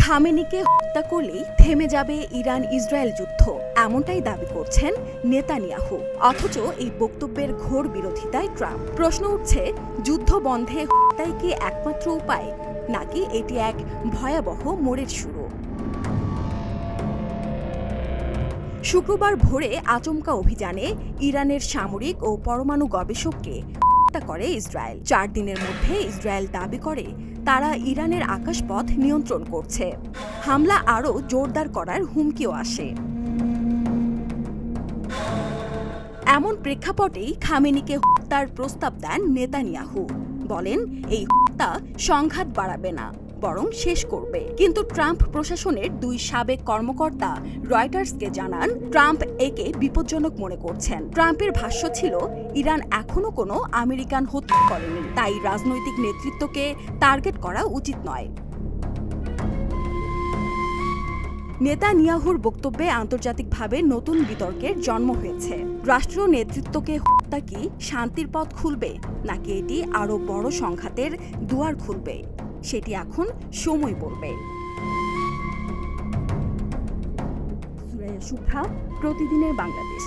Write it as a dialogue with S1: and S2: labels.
S1: খামেনিকে হত্যা করলেই থেমে যাবে ইরান ইসরায়েল যুদ্ধ, এমনটাই দাবি করছেন নেতানিয়াহু। অথচ এই বক্তব্যের ঘোর বিরোধিতায় ট্রাম্প। প্রশ্ন উঠছে, যুদ্ধ বন্ধে হত্যাই কি একমাত্র উপায়, নাকি এটি এক ভয়াবহ মোড়ের শুরু? শুক্রবার ভোরে আচমকা অভিযানে ইরানের সামরিক ও পরমাণু গবেষককে হত্যা করে ইসরায়েল। 4 দিনের মধ্যে ইসরায়েল দাবি করে তারা ইরানের আকাশপথ নিয়ন্ত্রণ করছে। হামলা আরও জোরদার করার হুমকিও আসে। এমন প্রেক্ষাপটেই খামেনিকে হত্যার প্রস্তাব দেন নেতানিয়াহু। বলেন, এই হত্যা সংঘাত বাড়াবে না, বরং শেষ করবে। কিন্তু ট্রাম্প প্রশাসনের 2 সাবেক কর্মকর্তা রয়টার্সকে জানান, ট্রাম্প একে বিপজ্জনক মনে করছেন। ট্রাম্পের ভাষ্য ছিল, ইরান এখনো কোনো আমেরিকান হত্যা করেনি, তাই রাজনৈতিক নেতৃত্বকে টার্গেট করা উচিত নয়। নেতানিয়াহুর বক্তব্যে আন্তর্জাতিকভাবে নতুন বিতর্কের জন্ম হয়েছে। রাষ্ট্রীয় নেতৃত্বকে হত্যা কি শান্তির পথ খুলবে, নাকি এটি আরও বড় সংঘাতের দুয়ার খুলবে, সেটি এখন সময় বলবে। সুরাইয়া শুভ্রা, প্রতিদিনের বাংলাদেশ।